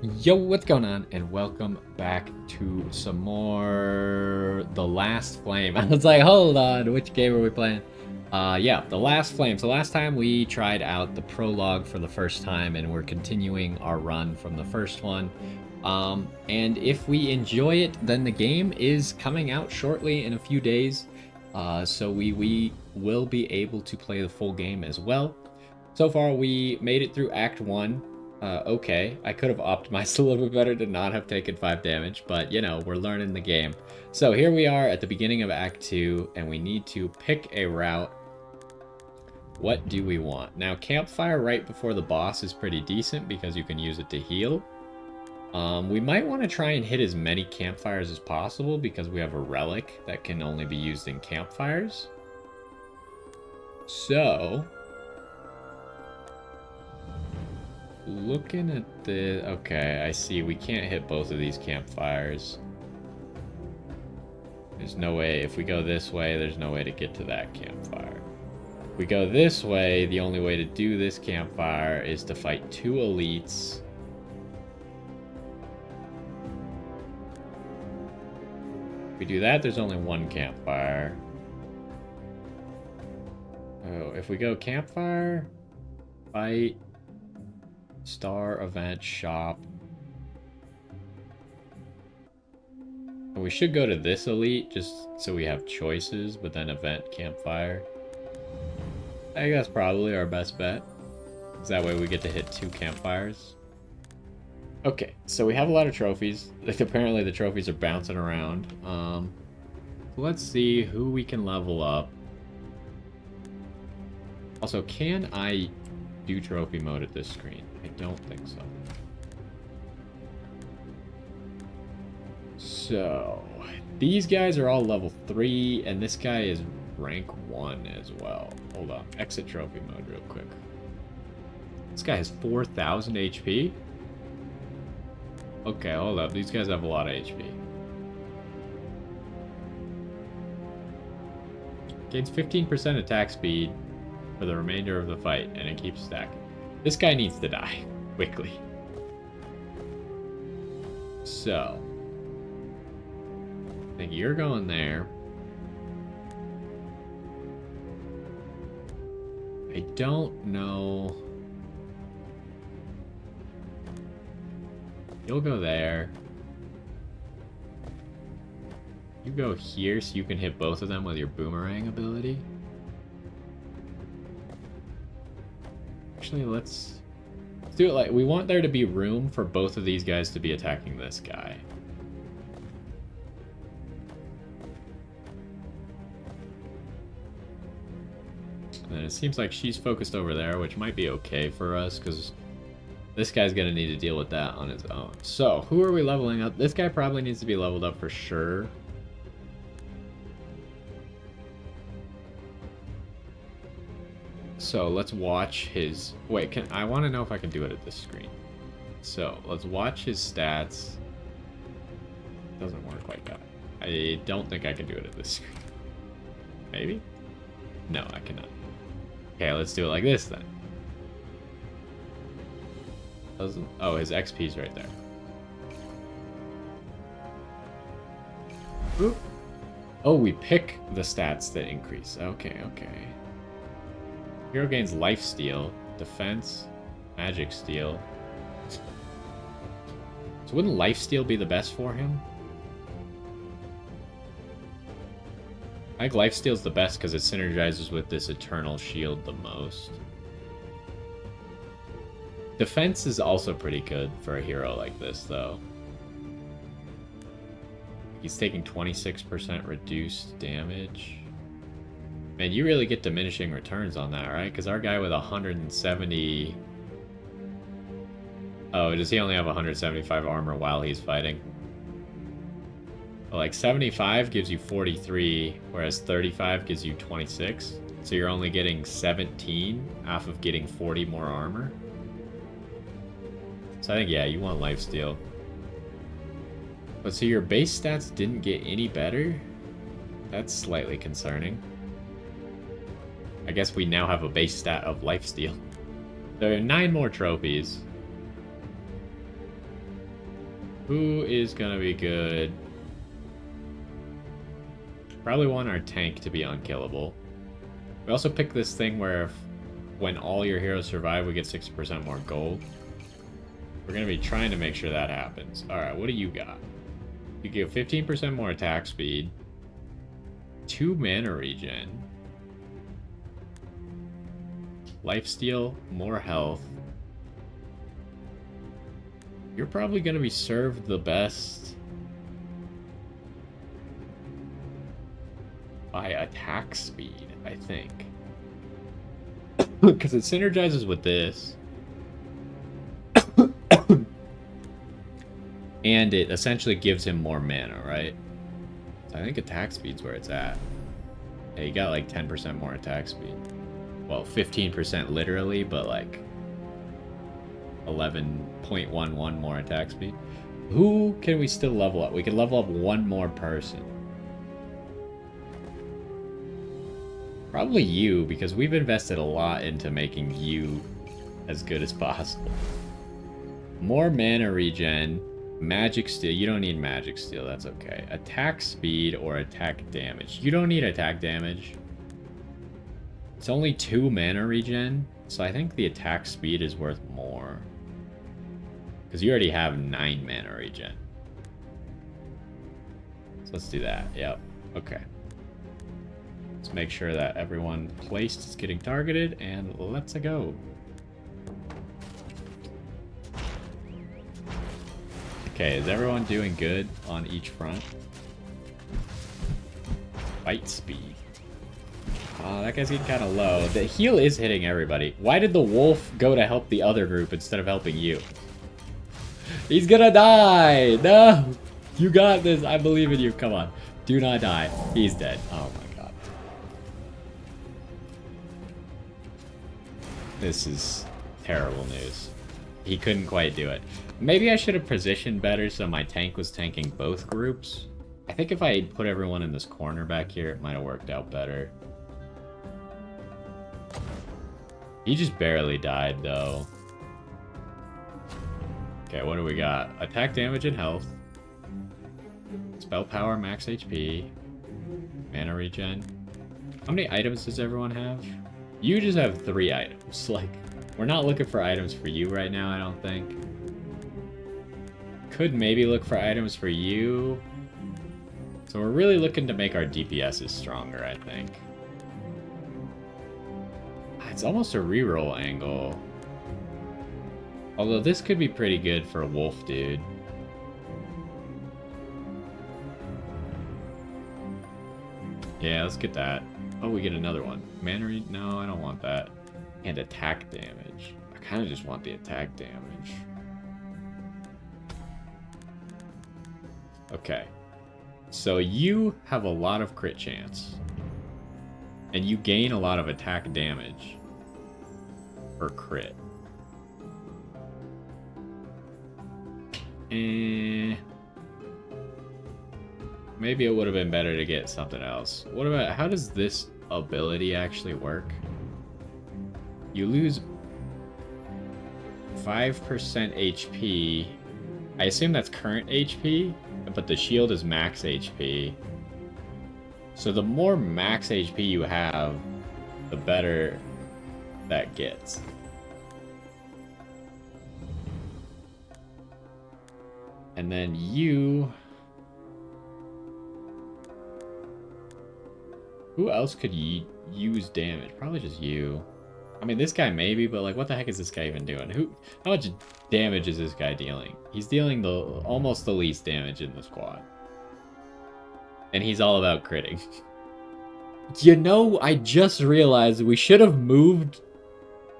Yo, what's going on? And welcome back to some more The Last Flame. I was like, hold on, which game are we playing? Yeah, The Last Flame. So last time we tried out the prologue for the first time, and we're continuing our run from the first one. And if we enjoy it, then the game is coming out shortly in a few days. So we will be able to play the full game as well. So far, we made it through Act 1. Okay, I could have optimized a little bit better to not have taken 5 damage, but you know, we're learning the game. So here we are at the beginning of Act 2, and we need to pick a route. What do we want? Now, campfire right before the boss is pretty decent because you can use it to heal. We might want to try and hit as many campfires as possible because we have a relic that can only be used in campfires. So, looking at the... Okay, I see. We can't hit both of these campfires. There's no way. If we go this way, there's no way to get to that campfire. If we go this way, the only way to do this campfire is to fight 2 elites. If we do that, there's only 1 campfire. Oh, if we go campfire, fight, star, event, shop. And we should go to this elite just so we have choices, but then event, campfire. I think that's probably our best bet. Because that way we get to hit 2 campfires. Okay, so we have a lot of trophies. Like, apparently the trophies are bouncing around. Let's see who we can level up. Also, can I do trophy mode at this screen? I don't think so. So, these guys are all level 3, and this guy is rank 1 as well. Hold on, exit trophy mode real quick. This guy has 4,000 HP? Okay, hold up, these guys have a lot of HP. Gains 15% attack speed for the remainder of the fight, and it keeps stacking. This guy needs to die quickly. So, I think you're going there. I don't know. You'll go there. You go here so you can hit both of them with your boomerang ability. Actually, let's do it like... We want there to be room for both of these guys to be attacking this guy. And it seems like she's focused over there, which might be okay for us, because this guy's going to need to deal with that on his own. So, who are we leveling up? This guy probably needs to be leveled up for sure. So, let's watch his... Wait, I want to know if I can do it at this screen. So, let's watch his stats. Doesn't work like that. I don't think I can do it at this screen. Maybe? No, I cannot. Okay, let's do it like this then. Doesn't... Oh, his XP's right there. Oop. Oh, we pick the stats that increase. Okay, okay. Hero gains life steal, defense, magic steal. So wouldn't life steal be the best for him? I think lifesteal's the best because it synergizes with this eternal shield the most. Defense is also pretty good for a hero like this, though. He's taking 26% reduced damage. Man, you really get diminishing returns on that, right? Because our guy with 170... Oh, does he only have 175 armor while he's fighting? Like 75 gives you 43, whereas 35 gives you 26. So you're only getting 17 off of getting 40 more armor. So I think, yeah, you want lifesteal. But so your base stats didn't get any better? That's slightly concerning. I guess we now have a base stat of lifesteal. There are 9 more trophies. Who is gonna be good? Probably want our tank to be unkillable. We also picked this thing where when all your heroes survive, we get 60% more gold. We're going to be trying to make sure that happens. Alright, what do you got? You give 15% more attack speed. 2 mana regen. Lifesteal, more health. You're probably going to be served the best by attack speed, I think. Because it synergizes with this. And it essentially gives him more mana, right? So I think attack speed's where it's at. Yeah, you got like 10% more attack speed. Well, 15% literally, but like 11.11 more attack speed. Who can we still level up? We can level up one more person. Probably you, because we've invested a lot into making you as good as possible. More mana regen. Magic Steel. You don't need Magic Steel. That's okay. Attack speed or attack damage. You don't need attack damage. It's only 2 mana regen. So I think the attack speed is worth more. Because you already have 9 mana regen. So let's do that. Yep. Okay. Let's make sure that everyone placed is getting targeted. And let's go. Okay, is everyone doing good on each front? Fight speed. Oh, that guy's getting kind of low. The heal is hitting everybody. Why did the wolf go to help the other group instead of helping you? He's gonna die! No! You got this. I believe in you. Come on. Do not die. He's dead. Oh my god. This is terrible news. He couldn't quite do it. Maybe I should have positioned better so my tank was tanking both groups. I think if I put everyone in this corner back here, it might have worked out better. He just barely died, though. Okay, what do we got? Attack damage and health. Spell power, max HP. Mana regen. How many items does everyone have? You just have 3 items. Like, we're not looking for items for you right now, I don't think. Could maybe look for items for you. So we're really looking to make our DPSs stronger, I think. It's almost a reroll angle. Although this could be pretty good for a wolf dude. Yeah, let's get that. Oh, we get another one. Mana? No, I don't want that. And attack damage. I kind of just want the attack damage. Okay. So you have a lot of crit chance. And you gain a lot of attack damage. Per crit. Maybe it would have been better to get something else. What about, how does this ability actually work? You lose 5% HP. I assume that's current HP, but the shield is max HP. So the more max HP you have, the better that gets. And then you... Who else could use damage? Probably just you. I mean, this guy maybe, but like, what the heck is this guy even doing? How much damage is this guy dealing? He's dealing almost the least damage in the squad. And he's all about critting. You know, I just realized we should have moved...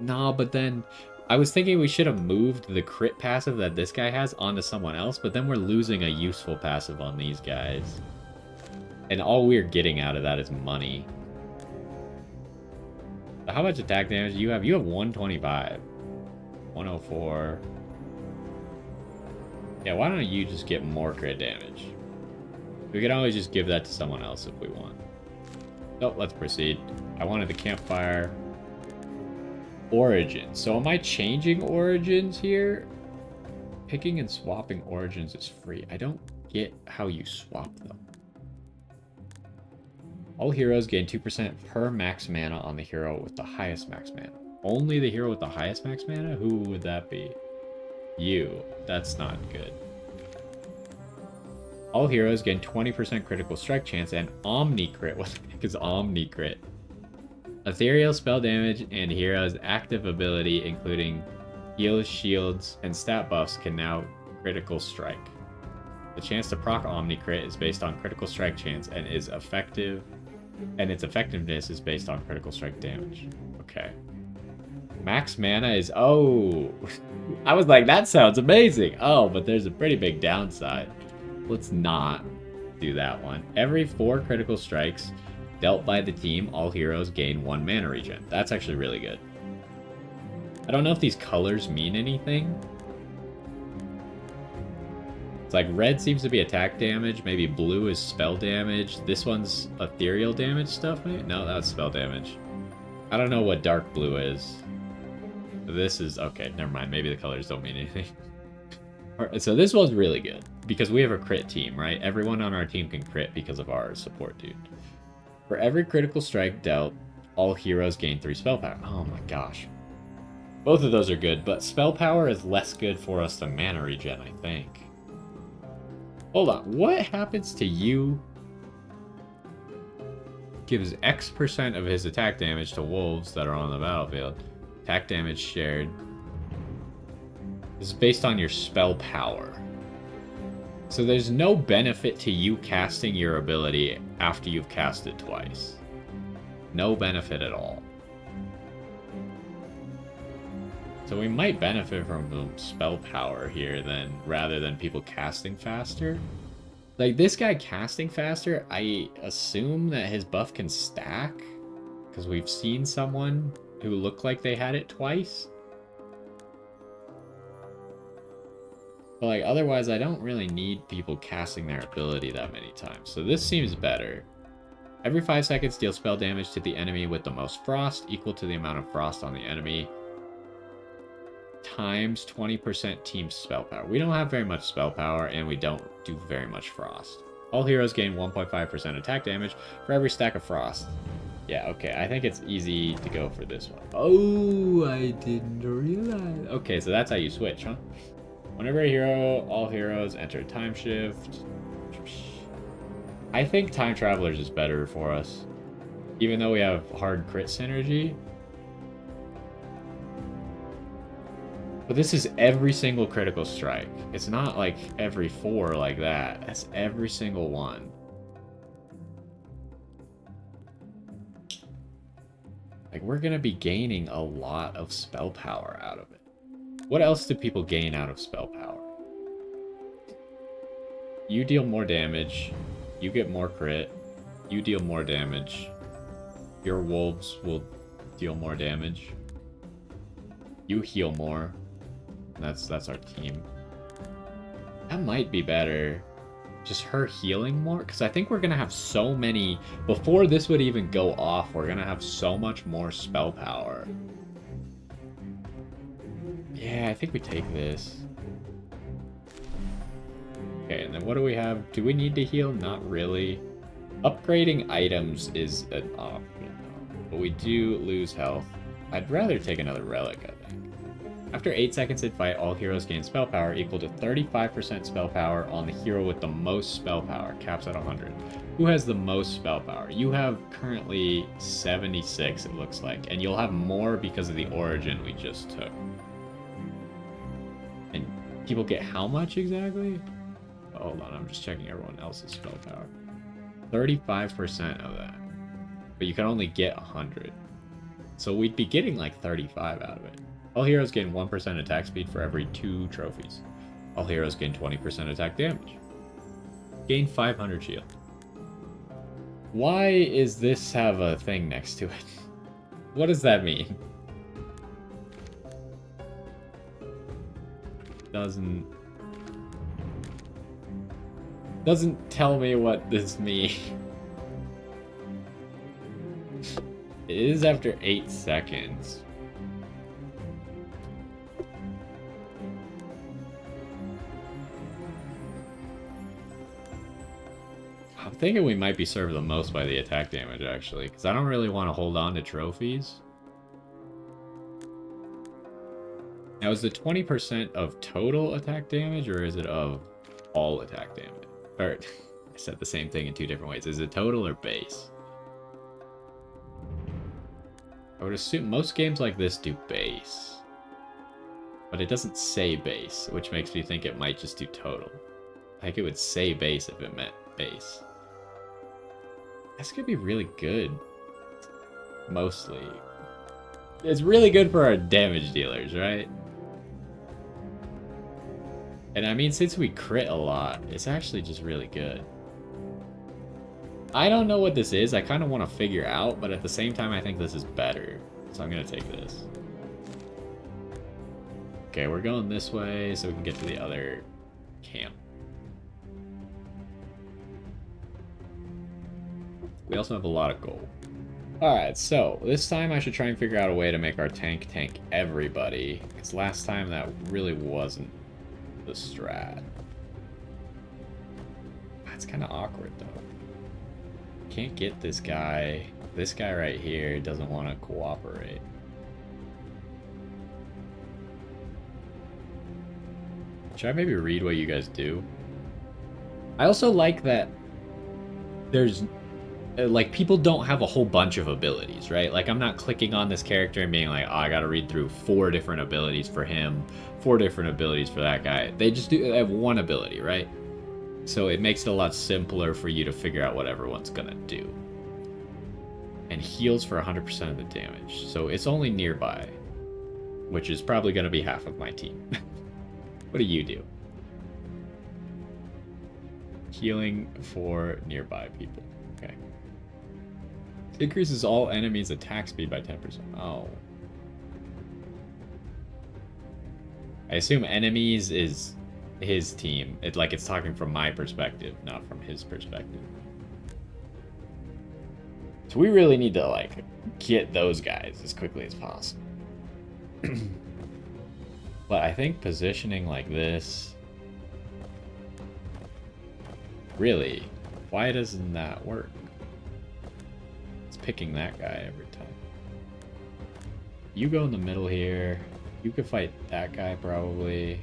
Nah, but then... I was thinking we should have moved the crit passive that this guy has onto someone else, but then we're losing a useful passive on these guys. And all we're getting out of that is money. How much attack damage do you have? You have 125. 104. Yeah, why don't you just get more crit damage? We could always just give that to someone else if we want. Oh, let's proceed. I wanted the campfire. Origins. So am I changing origins here? Picking and swapping origins is free. I don't get how you swap them. All heroes gain 2% per max mana on the hero with the highest max mana. Only the hero with the highest max mana? Who would that be? You. That's not good. All heroes gain 20% critical strike chance and Omni crit. What the heck is Omni crit? Ethereal spell damage and heroes' active ability, including heals, shields, and stat buffs, can now critical strike. The chance to proc Omni crit is based on critical strike chance and is effective, and its effectiveness is based on critical strike damage. Okay. Max mana is... Oh! I was like, that sounds amazing! Oh, but there's a pretty big downside. Let's not do that one. Every 4 critical strikes dealt by the team, all heroes gain 1 mana regen. That's actually really good. I don't know if these colors mean anything. It's like red seems to be attack damage. Maybe blue is spell damage. This one's ethereal damage stuff, maybe? No, that's spell damage. I don't know what dark blue is. This is... Okay, never mind. Maybe the colors don't mean anything. Alright, so this one's really good. Because we have a crit team, right? Everyone on our team can crit because of our support dude. For every critical strike dealt, all heroes gain 3 spell power. Oh my gosh. Both of those are good, but spell power is less good for us than mana regen, I think. Hold on, what happens to you? Gives X% of his attack damage to wolves that are on the battlefield. Attack damage shared. This is based on your spell power. So there's no benefit to you casting your ability after you've cast it twice. No benefit at all. So we might benefit from the spell power here then, rather than people casting faster. Like this guy casting faster, I assume that his buff can stack, because we've seen someone who looked like they had it twice. But like otherwise, I don't really need people casting their ability that many times. So this seems better. Every 5 seconds, deal spell damage to the enemy with the most frost, equal to the amount of frost on the enemy, times 20% team spell power. We don't have very much spell power, and we don't do very much frost. All heroes gain 1.5% attack damage for every stack of frost. Yeah, okay, I think it's easy to go for this one. Oh, I didn't realize. Okay, so that's how you switch, huh? Whenever a hero, all heroes enter time shift. I think time travelers is better for us, even though we have hard crit synergy. But this is every single critical strike. It's not like every 4 like that. That's every single one. Like, we're gonna be gaining a lot of spell power out of it. What else do people gain out of spell power? You deal more damage. You get more crit. You deal more damage. Your wolves will deal more damage. You heal more. That's our team. That might be better. Just her healing more? Because I think we're going to have so many... Before this would even go off, we're going to have so much more spell power. Yeah, I think we take this. Okay, and then what do we have? Do we need to heal? Not really. Upgrading items is an option, but we do lose health. I'd rather take another relic, I think. After 8 seconds in fight, all heroes gain spell power equal to 35% spell power on the hero with the most spell power, caps at 100. Who has the most spell power? You have currently 76, it looks like, and you'll have more because of the origin we just took. And people get how much exactly? Oh, hold on, I'm just checking everyone else's spell power. 35% of that. But you can only get 100. So we'd be getting like 35 out of it. All heroes gain 1% attack speed for every 2 trophies. All heroes gain 20% attack damage. Gain 500 shield. Why is this have a thing next to it? What does that mean? Doesn't tell me what this means. It is after 8 seconds. I'm thinking we might be served the most by the attack damage, actually, because I don't really want to hold on to trophies. Now, is it 20% of total attack damage, or is it of all attack damage? Or, I said the same thing in two different ways. Is it total or base? I would assume most games like this do base. But it doesn't say base, which makes me think it might just do total. I think it would say base if it meant base. That's gonna be really good. Mostly. It's really good for our damage dealers, right? And I mean, since we crit a lot, it's actually just really good. I don't know what this is. I kind of want to figure out, but at the same time, I think this is better. So I'm going to take this. Okay, we're going this way so we can get to the other camp. We also have a lot of gold. Alright, so this time I should try and figure out a way to make our tank everybody. Because last time that really wasn't the strat. That's kind of awkward though. Can't get this guy. This guy right here doesn't want to cooperate. Should I maybe read what you guys do? I also like that there's like people don't have a whole bunch of abilities, right? Like I'm not clicking on this character and being like, oh, I gotta read through 4 different abilities for him, 4 different abilities for that guy. They just have one ability, right? So it makes it a lot simpler for you to figure out what everyone's gonna do. And heals for 100% of the damage. So it's only nearby, which is probably gonna be half of my team. What do you do? Healing for nearby people. Okay. Increases all enemies' attack speed by 10%. Oh. I assume enemies is his team. It's talking from my perspective, not from his perspective. So we really need to, like, get those guys as quickly as possible. But I think positioning like this... Really? Why doesn't that work? It's picking that guy every time. You go in the middle here. You could fight that guy, probably.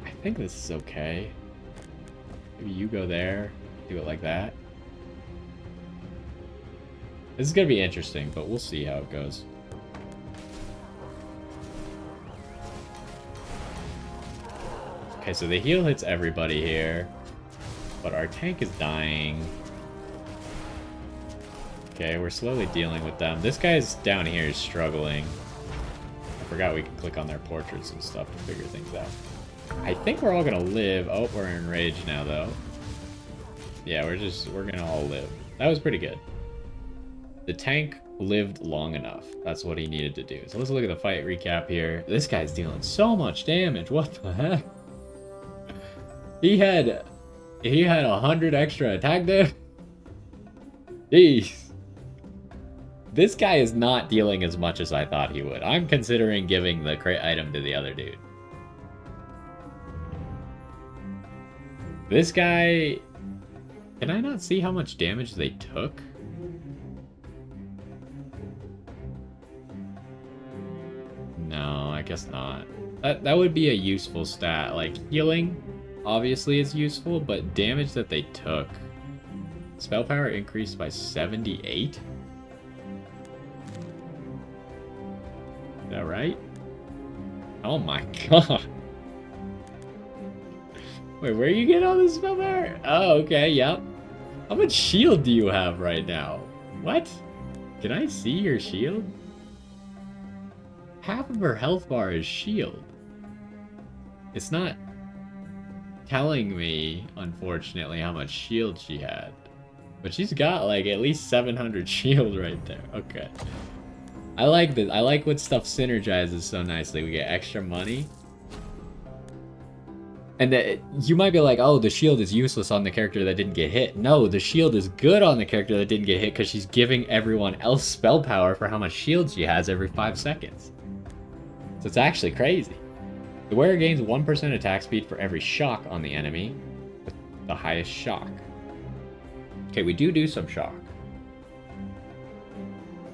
I think this is okay. Maybe you go there. Do it like that. This is going to be interesting, but we'll see how it goes. Okay, so the heal hits everybody here, but our tank is dying. Okay, we're slowly dealing with them. This guy's down here is struggling. I forgot we can click on their portraits and stuff to figure things out. I think we're all gonna live. Oh, we're enraged now, though. Yeah, we're gonna all live. That was pretty good. The tank lived long enough. That's what he needed to do. So let's look at the fight recap here. This guy's dealing so much damage. What the heck? He had 100 extra attack damage. Jeez. This guy is not dealing as much as I thought he would. I'm considering giving the crate item to the other dude. This guy... Can I not see how much damage they took? No, I guess not. That would be a useful stat. Like, healing, obviously, is useful, but damage that they took... Spell power increased by 78? Is that right? Oh my god. Wait, where you get all this spell power? Oh, okay, yep. How much shield do you have right now? What? Can I see your shield? Half of her health bar is shield. It's not telling me, unfortunately, how much shield she had. But she's got, like, at least 700 shield right there. Okay. I like this. I like when stuff synergizes so nicely. We get extra money. And you might be like, oh, the shield is useless on the character that didn't get hit. No, the shield is good on the character that didn't get hit because she's giving everyone else spell power for how much shield she has every 5 seconds. So it's actually crazy. The wearer gains 1% attack speed for every shock on the enemy with the highest shock. Okay, we do some shock.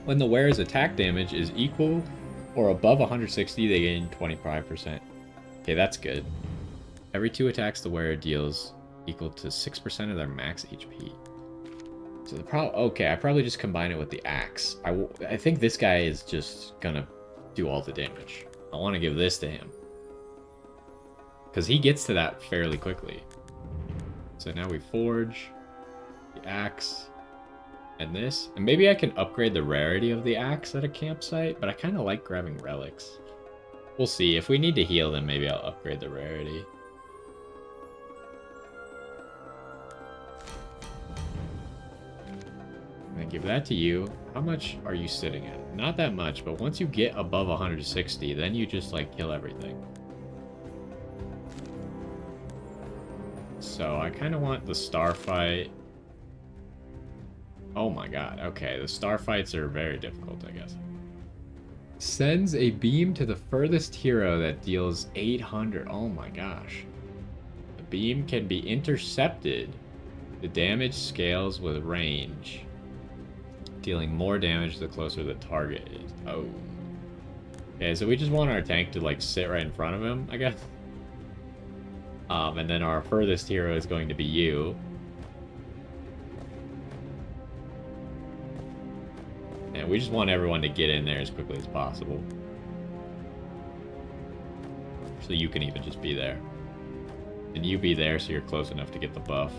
When the wearer's attack damage is equal or above 160, they gain 25%. Okay, that's good. Every 2 attacks the wearer deals equal to 6% of their max HP. So the okay, I probably just combine it with the axe. I think this guy is just gonna do all the damage. I want to give this to him. Because he gets to that fairly quickly. So now we forge the axe and this. And maybe I can upgrade the rarity of the axe at a campsite, but I kind of like grabbing relics. We'll see. If we need to heal them, maybe I'll upgrade the rarity. I'm gonna give that to you. How much are you sitting at? Not that much, but once you get above 160, then you just like kill everything. So I kind of want the star fight. Oh my god, okay, the star fights are very difficult, I guess. Sends a beam to the furthest hero that deals 800. Oh my gosh. The beam can be intercepted. The damage scales with range, dealing more damage the closer the target is. Oh. Okay, so we just want our tank to like sit right in front of him, I guess. And then our furthest hero is going to be you. And we just want everyone to get in there as quickly as possible. So you can even just be there. And you be there so you're close enough to get the buff.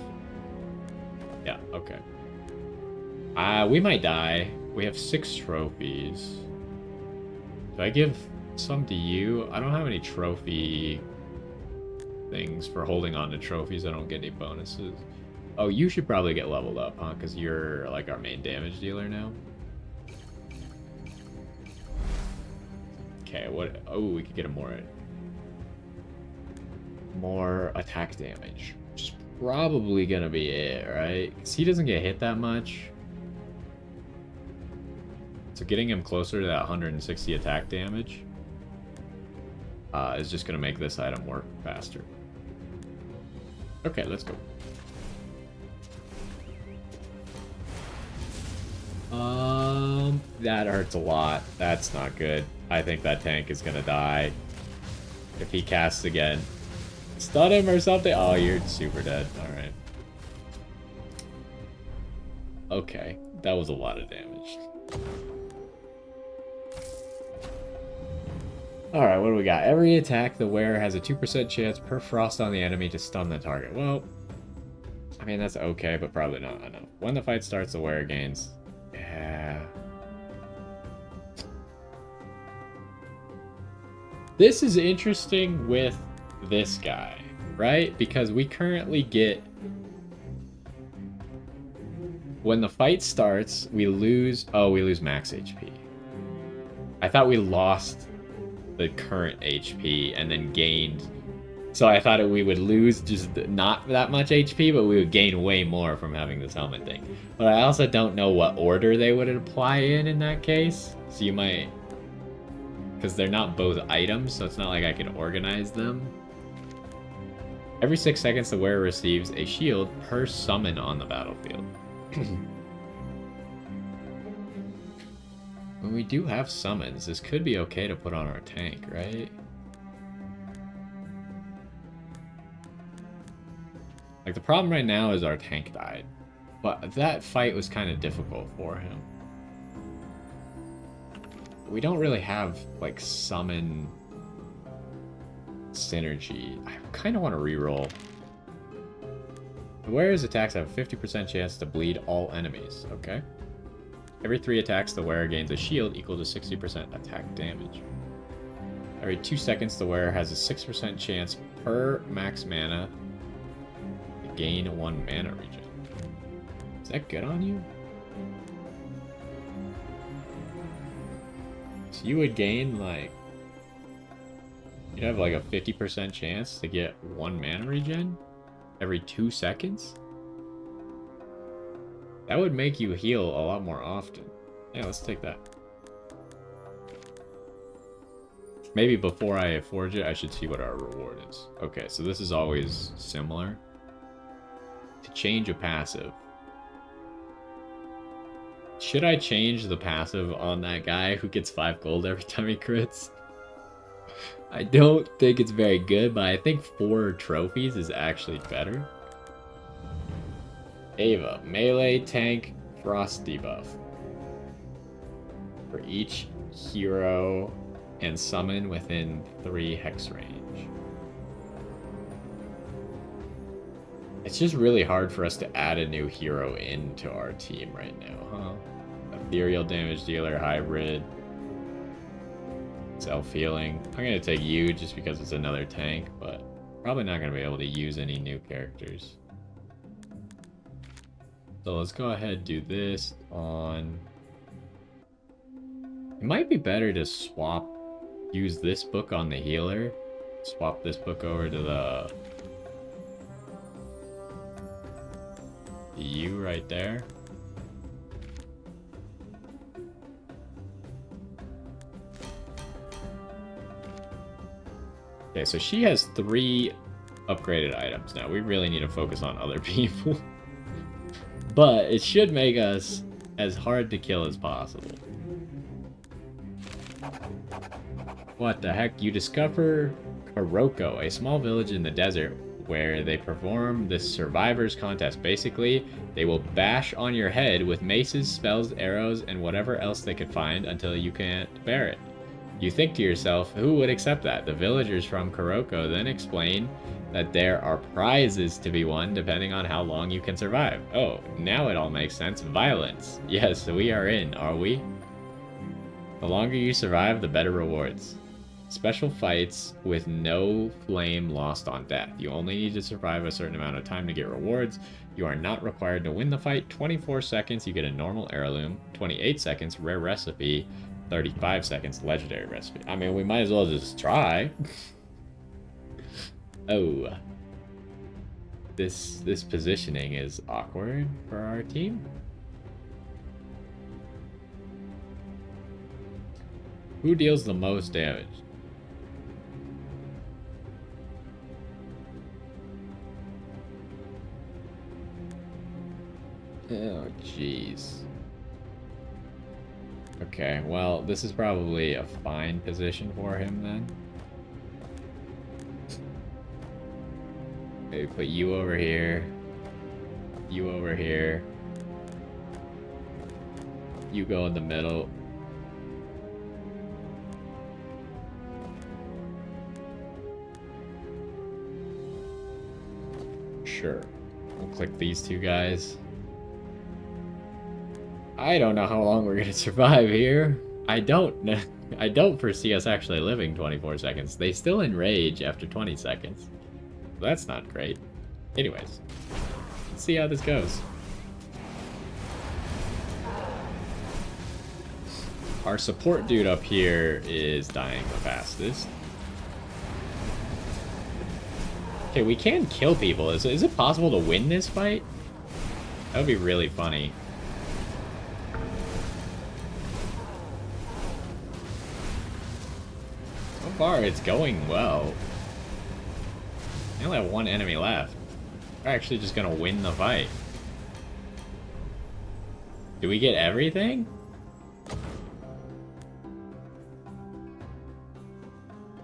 Yeah, okay. We might die. We have 6 trophies. Do I give some to you? I don't have any trophy things for holding on to trophies. I don't get any bonuses. Oh, you should probably get leveled up, huh? Because you're like our main damage dealer now. Okay, what? Oh, we could get a more attack damage. Which is probably gonna be it, right? Because he doesn't get hit that much. So getting him closer to that 160 attack damage is just gonna make this item work faster. Okay, let's go. That hurts a lot. That's not good. I think that tank is gonna die if he casts again. Stun him or something? Oh, you're super dead. Alright. Okay, that was a lot of damage. Alright, what do we got? Every attack, the wearer has a 2% chance per frost on the enemy to stun the target. Well, I mean, that's okay, but probably not enough. When the fight starts, the wearer gains... Yeah... This is interesting with this guy, right? Because we currently get... When the fight starts, we lose... Oh, we lose max HP. I thought we lost the current HP and then gained... So I thought we would lose just not that much HP, but we would gain way more from having this helmet thing. But I also don't know what order they would apply in that case. So you might... Because they're not both items, so it's not like I can organize them. Every 6 seconds, the wearer receives a shield per summon on the battlefield. When we do have summons, this could be okay to put on our tank, right? Like, the problem right now is our tank died. But that fight was kind of difficult for him. We don't really have, like, summon synergy. I kind of want to reroll. The wearer's attacks have a 50% chance to bleed all enemies. Okay. Every 3 attacks, the wearer gains a shield equal to 60% attack damage. Every 2 seconds, the wearer has a 6% chance per max mana to gain 1 mana regen. Is that good on you? So you would gain, like... You'd have, like, a 50% chance to get 1 mana regen every 2 seconds? That would make you heal a lot more often. Yeah, let's take that. Maybe before I forge it, I should see what our reward is. Okay, so this is always similar. To change a passive. Should I change the passive on that guy who gets 5 gold every time he crits? I don't think it's very good, but I think 4 trophies is actually better. Ava, melee, tank, frost debuff. For each hero and summon within 3 hex range. It's just really hard for us to add a new hero into our team right now, huh? Ethereal damage dealer, hybrid, self-healing. I'm going to take you just because it's another tank, but probably not going to be able to use any new characters. So let's go ahead and do this on... It might be better to use this book on the healer. Swap this book over to the you right there. Okay, so she has 3 upgraded items now. We really need to focus on other people. But it should make us as hard to kill as possible. What the heck? You discover Kuroko, a small village in the desert where they perform this survivors contest. Basically, they will bash on your head with maces, spells, arrows, and whatever else they could find until you can't bear it. You think to yourself, who would accept that? The villagers from Kuroko then explain that there are prizes to be won depending on how long you can survive. Oh, now it all makes sense. Violence. Yes, we are in, are we? The longer you survive, the better rewards. Special fights with no flame lost on death. You only need to survive a certain amount of time to get rewards. You are not required to win the fight. 24 seconds, you get a normal heirloom. 28 seconds, rare recipe. 35 seconds, legendary recipe. I mean, we might as well just try. Oh. This positioning is awkward for our team. Who deals the most damage? Oh, jeez. Okay, well, this is probably a fine position for him then. Okay, put you over here. You over here. You go in the middle. Sure. We'll click these 2 guys. I don't know how long we're gonna survive here. I don't foresee us actually living 24 seconds. They still enrage after 20 seconds. That's not great. Anyways, let's see how this goes. Our support dude up here is dying the fastest. Okay, we can kill people. Is it possible to win this fight? That would be really funny. So far, it's going well. We only have 1 enemy left. We're actually just gonna win the fight. Do we get everything?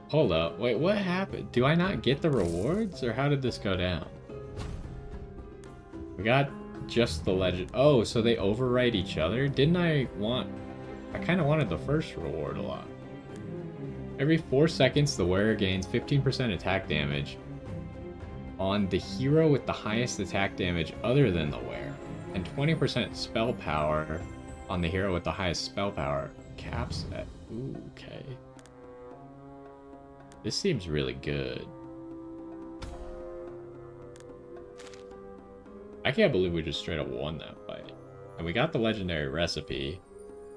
Hold up. Wait, what happened? Do I not get the rewards? Or how did this go down? We got just the legend. Oh, so they overwrite each other? Didn't I want... I kind of wanted the first reward a lot. Every 4 seconds, the wearer gains 15% attack damage on the hero with the highest attack damage other than the wearer, and 20% spell power on the hero with the highest spell power. Caps at... Ooh, okay. This seems really good. I can't believe we just straight up won that fight. And we got the legendary recipe.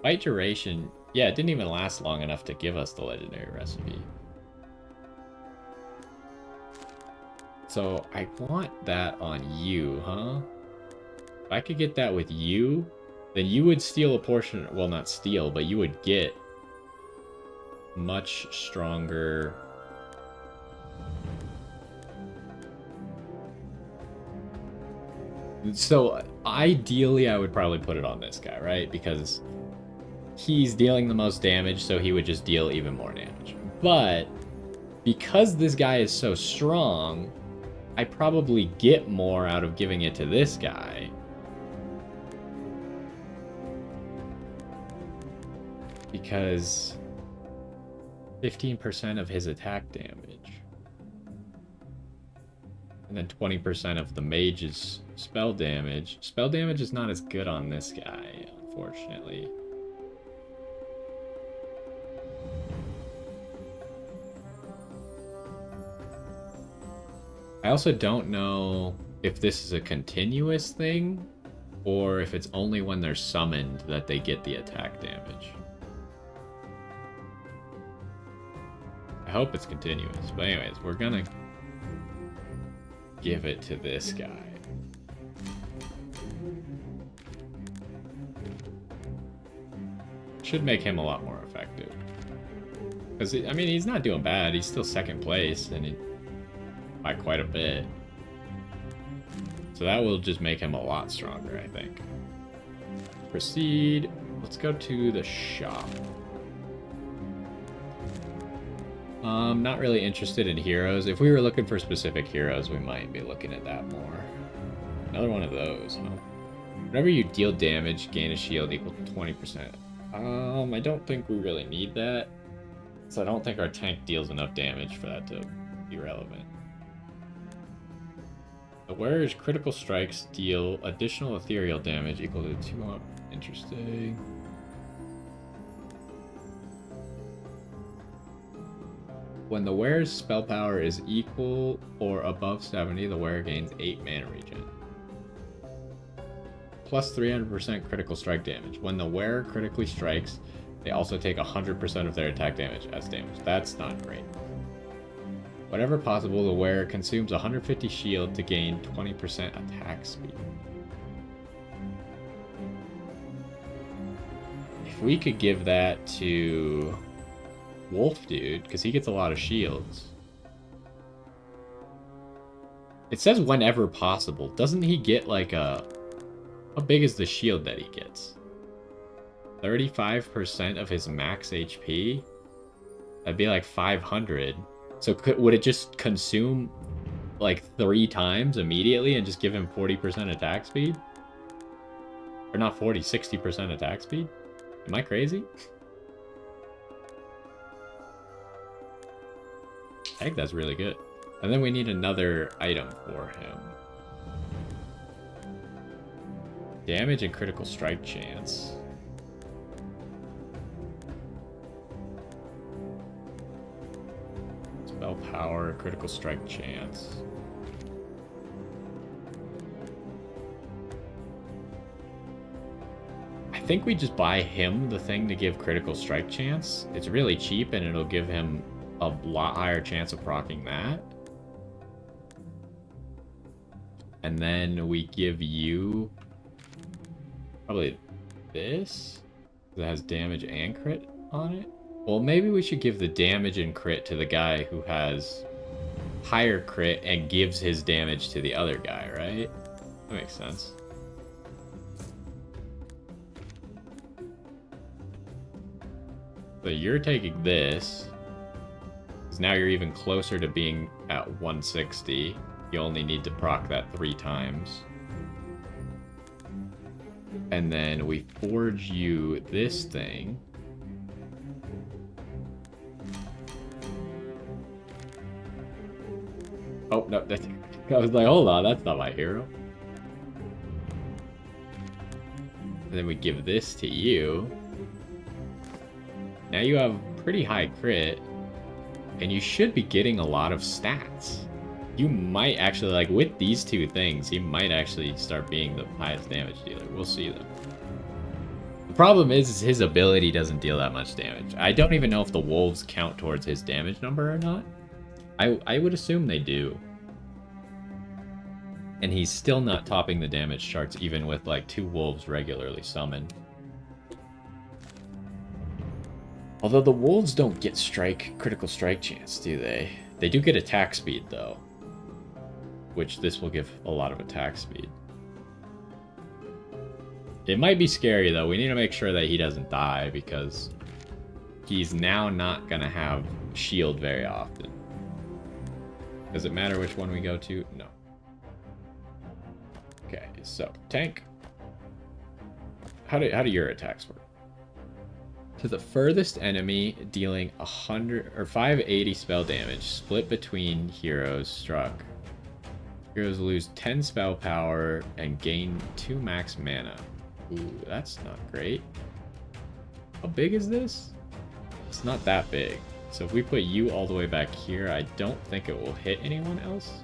Fight duration... Yeah, it didn't even last long enough to give us the legendary recipe. So, I want that on you, huh? If I could get that with you, then you would steal a portion... Well, not steal, but you would get much stronger. So ideally, I would probably put it on this guy, right? Because he's dealing the most damage, so he would just deal even more damage. But because this guy is so strong, I probably get more out of giving it to this guy. Because 15% of his attack damage. And then 20% of the mage's spell damage. Spell damage is not as good on this guy, unfortunately. I also don't know if this is a continuous thing, or if it's only when they're summoned that they get the attack damage. I hope it's continuous, but anyways, we're gonna give it to this guy. Should make him a lot more effective. Because, I mean, he's not doing bad. He's still second place, and by quite a bit. So that will just make him a lot stronger, I think. Proceed. Let's go to the shop. Not really interested in heroes. If we were looking for specific heroes, we might be looking at that more. Another one of those, huh? Whenever you deal damage, gain a shield equal to 20%. I don't think we really need that. So I don't think our tank deals enough damage for that to be relevant. The wearer's critical strikes deal additional ethereal damage equal to 200. Interesting. When the wearer's spell power is equal or above 70, the wearer gains 8 mana regen. Plus 300% critical strike damage. When the wearer critically strikes, they also take 100% of their attack damage as damage. That's not great. Whenever possible, the wearer consumes 150 shield to gain 20% attack speed. If we could give that to Wolf Dude, because he gets a lot of shields. It says whenever possible. Doesn't he get like a... How big is the shield that he gets? 35% of his max HP? That'd be like 500. So would it just consume like 3 times immediately and just give him 40% attack speed? Or not 40, 60% attack speed? Am I crazy? I think that's really good. And then we need another item for him. Damage and critical strike chance. Spell power, critical strike chance. I think we just buy him the thing to give critical strike chance. It's really cheap and it'll give him a lot higher chance of proccing that. And then we give you probably this. That has damage and crit on it. Well, maybe we should give the damage and crit to the guy who has higher crit and gives his damage to the other guy, right? That makes sense. So you're taking this. Now you're even closer to being at 160. You only need to proc that 3 times. And then we forge you this thing. Oh, no, I was like, hold on, that's not my hero. And then we give this to you. Now you have pretty high crit. And you should be getting a lot of stats. You might actually, like, with these 2 things, he might actually start being the highest damage dealer. We'll see, though. The problem is his ability doesn't deal that much damage. I don't even know if the wolves count towards his damage number or not. I would assume they do. And he's still not topping the damage charts, even with, like, 2 wolves regularly summoned. Although the wolves don't get critical strike chance, do they? They do get attack speed, though. Which this will give a lot of attack speed. It might be scary, though. We need to make sure that he doesn't die, because he's now not going to have shield very often. Does it matter which one we go to? No. Okay, so tank. How do your attacks work? To the furthest enemy, dealing 100 or 580 spell damage, split between heroes struck. Heroes lose 10 spell power and gain 2 max mana. Ooh, that's not great. How big is this? It's not that big. So if we put you all the way back here, I don't think it will hit anyone else.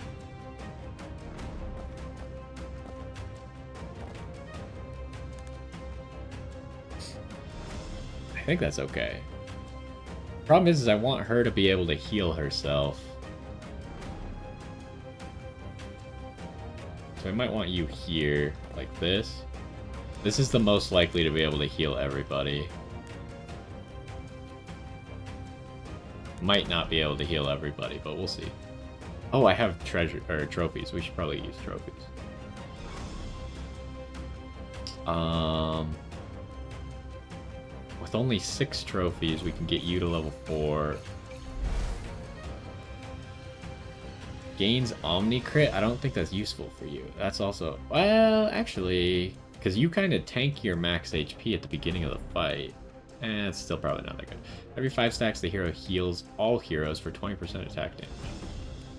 I think that's okay. Problem is I want her to be able to heal herself. So I might want you here, like this. This is the most likely to be able to heal everybody. Might not be able to heal everybody, but we'll see. Oh, I have trophies. We should probably use trophies. With only 6 trophies, we can get you to level 4. Gains Omni Crit? I don't think that's useful for you. That's also... Well, actually... Because you kind of tank your max HP at the beginning of the fight. It's still probably not that good. Every 5 stacks, the hero heals all heroes for 20% attack damage.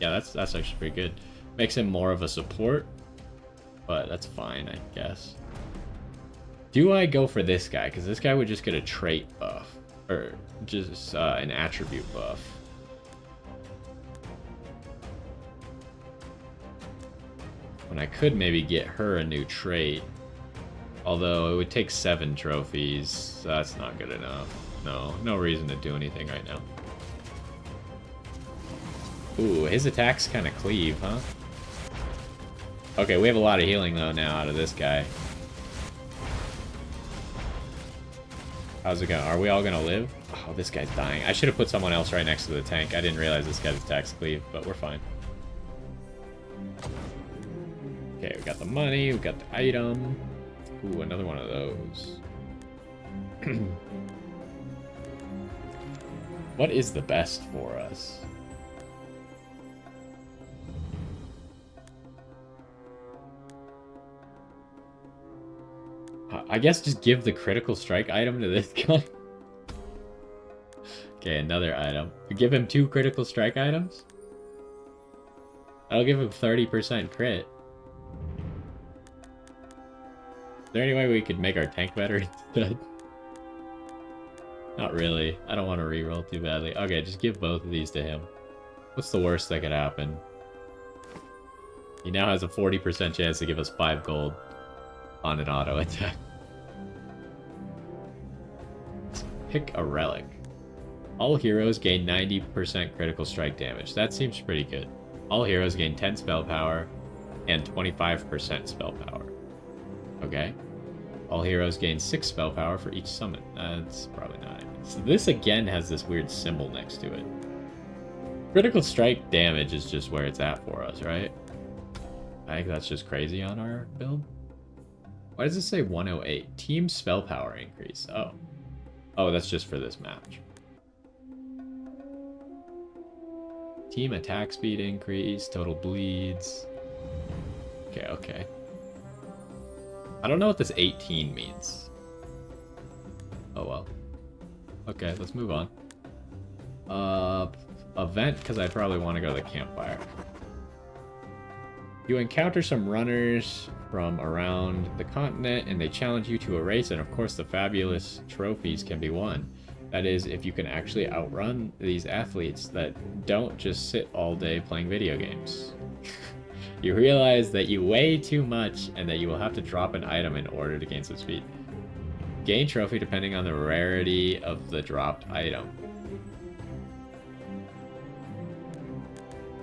Yeah, that's actually pretty good. Makes him more of a support. But that's fine, I guess. Do I go for this guy? Because this guy would just get a trait buff. Or just an attribute buff. When I could maybe get her a new trait. Although it would take 7 trophies. So that's not good enough. No reason to do anything right now. Ooh, his attacks kind of cleave, huh? Okay, we have a lot of healing though now out of this guy. How's it going? Are we all gonna live? Oh, this guy's dying. I should have put someone else right next to the tank. I didn't realize this guy's attacks cleave, but we're fine. Okay, we got the money, we got the item. Ooh, another one of those. What is the best for us? I guess just give the critical strike item to this guy. Okay, another item. We give him 2 critical strike items? I'll give him 30% crit. Is there any way we could make our tank better instead? Not really. I don't want to reroll too badly. Okay, just give both of these to him. What's the worst that could happen? He now has a 40% chance to give us 5 gold on an auto attack. Let's pick a relic. All heroes gain 90% critical strike damage. That seems pretty good. All heroes gain 10 spell power and 25% spell power. Okay. All heroes gain 6 spell power for each summon. That's probably not it. So this again has this weird symbol next to it. Critical strike damage is just where it's at for us, right? I think that's just crazy on our build. Why does it say 108? Team spell power increase. Oh. Oh, that's just for this match. Team attack speed increase, total bleeds. Okay, okay. I don't know what this 18 means. Oh well. Okay, let's move on. Event, because I probably want to go to the campfire. You encounter some runners from around the continent, and they challenge you to a race, and of course the fabulous trophies can be won. That is, if you can actually outrun these athletes that don't just sit all day playing video games. You realize that you weigh too much, and that you will have to drop an item in order to gain some speed. Gain trophy depending on the rarity of the dropped item.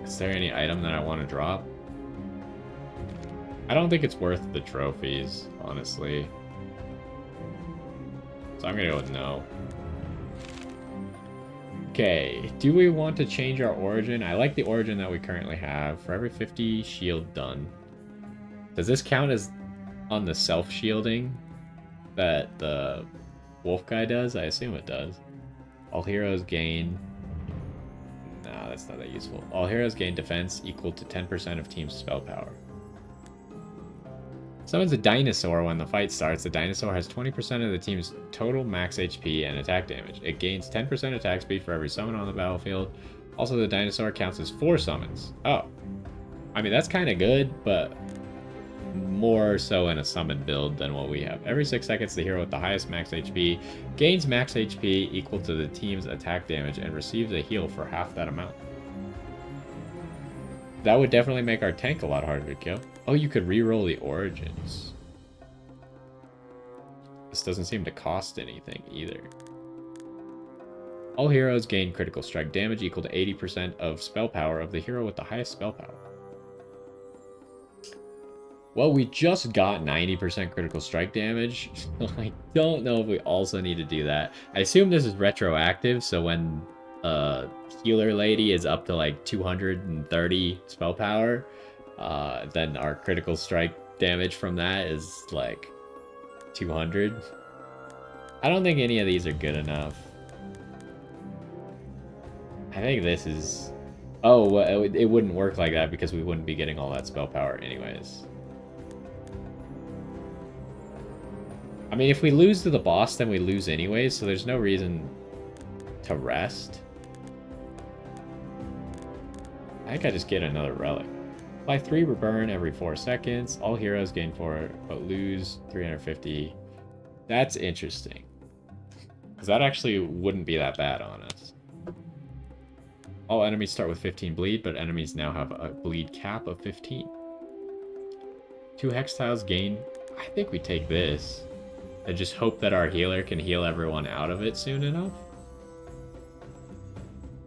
Is there any item that I want to drop? I don't think it's worth the trophies, honestly. So I'm gonna go with no. Okay, do we want to change our origin? I like the origin that we currently have. For every 50 shield done. Does this count as on the self-shielding that the wolf guy does? I assume it does. All heroes gain... No, that's not that useful. All heroes gain defense equal to 10% of team's spell power. Summons a dinosaur when the fight starts. The dinosaur has 20% of the team's total max HP and attack damage. It gains 10% attack speed for every summon on the battlefield. Also, the dinosaur counts as 4 summons. Oh. I mean, that's kind of good, but more so in a summon build than what we have. Every 6 seconds, the hero with the highest max HP gains max HP equal to the team's attack damage and receives a heal for half that amount. That would definitely make our tank a lot harder to kill. Oh, you could reroll the origins. This doesn't seem to cost anything either. All heroes gain critical strike damage equal to 80% of spell power of the hero with the highest spell power. Well, we just got 90% critical strike damage. I don't know if we also need to do that. I assume this is retroactive, so when healer lady is up to like 230 spell power, then our critical strike damage from that is like 200. I don't think any of these are good enough. I think this is... Oh, well, it wouldn't work like that because we wouldn't be getting all that spell power anyways. I mean, if we lose to the boss, then we lose anyways, so there's no reason to rest. I think I just get another relic. Apply 3 burn every 4 seconds. All heroes gain 4, but lose 350. That's interesting. Because that actually wouldn't be that bad on us. All enemies start with 15 bleed, but enemies now have a bleed cap of 15. 2 hex tiles gain. I think we take this. And just hope that our healer can heal everyone out of it soon enough.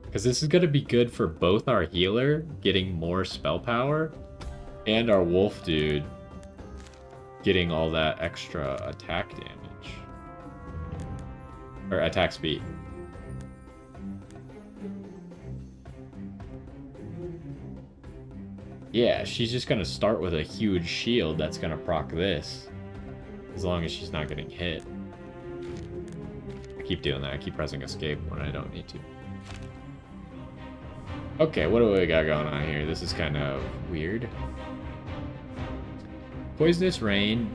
Because this is going to be good for both our healer getting more spell power and our wolf dude getting all that extra attack damage. Or attack speed. Yeah, she's just going to start with a huge shield that's going to proc this. As long as she's not getting hit. I keep doing that. I keep pressing escape when I don't need to. Okay, what do we got going on here? This is kind of weird. Poisonous Rain.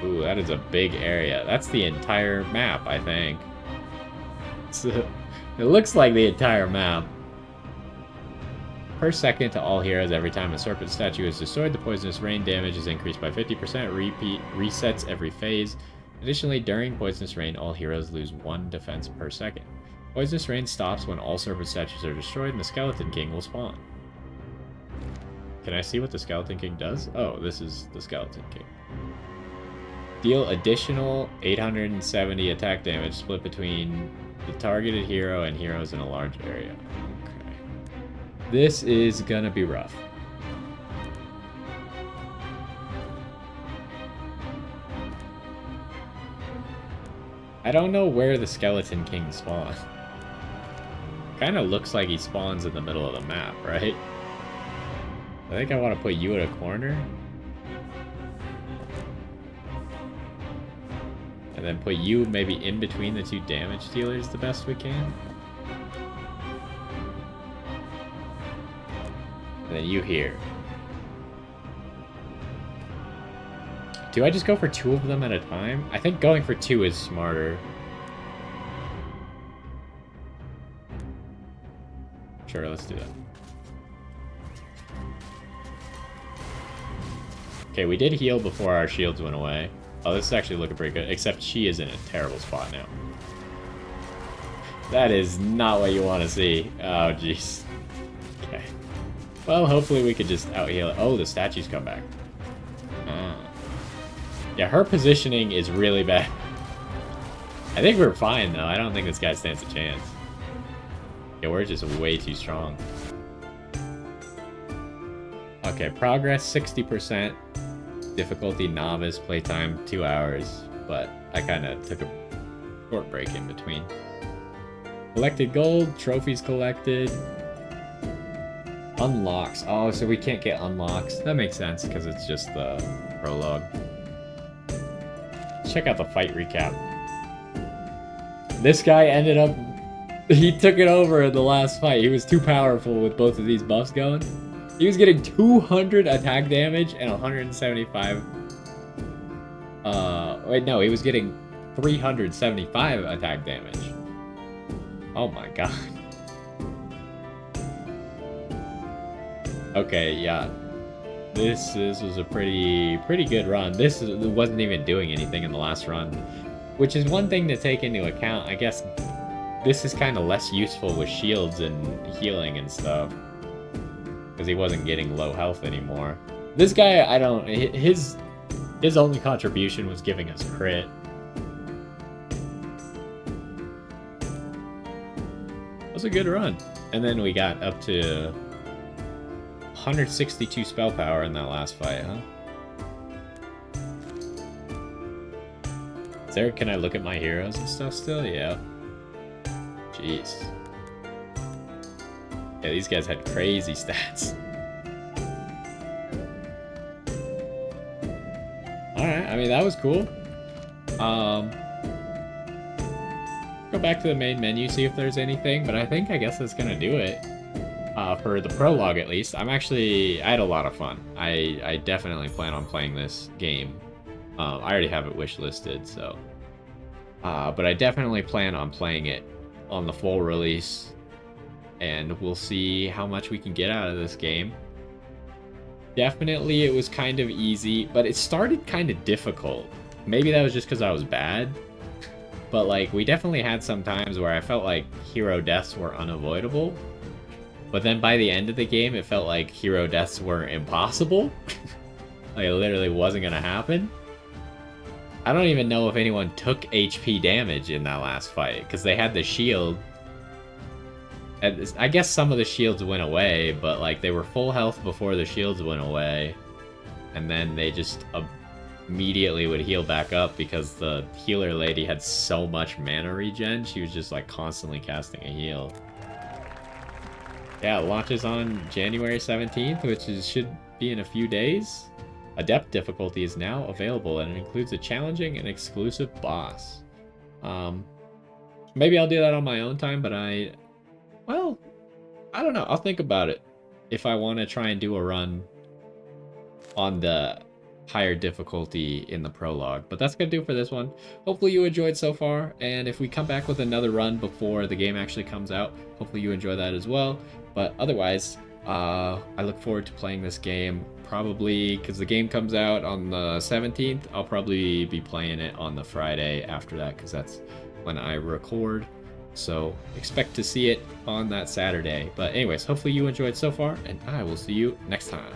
Ooh, that is a big area. That's the entire map, I think. It looks like the entire map. Per second to all heroes every time a serpent statue is destroyed, the poisonous rain damage is increased by 50%. Resets every phase. Additionally, during poisonous rain, all heroes lose 1 defense per second. Poisonous rain stops when all serpent statues are destroyed and the Skeleton King will spawn. Can I see what the Skeleton King does? Oh, this is the Skeleton King. Deal additional 870 attack damage split between the targeted hero and heroes in a large area. This is gonna be rough. I don't know where the Skeleton King spawns. Kinda looks like he spawns in the middle of the map, right? I think I want to put you at a corner. And then put you maybe in between the 2 damage dealers the best we can. And then you here. Do I just go for 2 of them at a time? I think going for 2 is smarter. Sure, let's do that. Okay, we did heal before our shields went away. Oh, this is actually looking pretty good, except she is in a terrible spot now. That is not what you want to see. Oh, jeez. Okay. Well, hopefully we could just out-heal it. Oh, the statues come back. Yeah, her positioning is really bad. I think we're fine, though. I don't think this guy stands a chance. Yeah, we're just way too strong. Okay, progress 60%. Difficulty novice, playtime 2 hours. But I kind of took a short break in between. Collected gold, trophies collected. Unlocks. Oh, so we can't get unlocks. That makes sense, because it's just the prologue. Check out the fight recap. This guy ended up... He took it over in the last fight. He was too powerful with both of these buffs going. He was getting 200 attack damage and 175... Wait, no, he was getting 375 attack damage. Oh my god. Okay, yeah. This was a pretty good run. This wasn't even doing anything in the last run, which is one thing to take into account. I guess this is kind of less useful with shields and healing and stuff, because he wasn't getting low health anymore. This guy, I don't... His only contribution was giving us crit. It was a good run. And then we got up to 162 spell power in that last fight, huh? Can I look at my heroes and stuff still? Yeah. Jeez. Yeah, these guys had crazy stats. Alright, I mean, that was cool. Go back to the main menu, see if there's anything, but I guess that's gonna do it. For the prologue, at least. I had a lot of fun. I definitely plan on playing this game. I already have it wishlisted, so. But I definitely plan on playing it on the full release, and we'll see how much we can get out of this game. Definitely it was kind of easy, but it started kind of difficult. Maybe that was just because I was bad, but like we definitely had some times where I felt like hero deaths were unavoidable, but then by the end of the game it felt like hero deaths were impossible. Like it literally wasn't gonna happen. I don't even know if anyone took HP damage in that last fight, because they had the shield. And I guess some of the shields went away, but like they were full health before the shields went away. And then they just immediately would heal back up because the healer lady had so much mana regen. She was just like constantly casting a heal. Yeah, it launches on January 17th, which should be in a few days. Adept difficulty is now available, and it includes a challenging and exclusive boss. Maybe I'll do that on my own time, but well, I don't know. I'll think about it if I want to try and do a run on the higher difficulty in the prologue. But that's going to do it for this one. Hopefully you enjoyed so far, and if we come back with another run before the game actually comes out, hopefully you enjoy that as well. But otherwise, I look forward to playing this game. Probably, because the game comes out on the 17th, I'll probably be playing it on the Friday after that, because that's when I record. So expect to see it on that Saturday. But anyways, hopefully you enjoyed so far, and I will see you next time.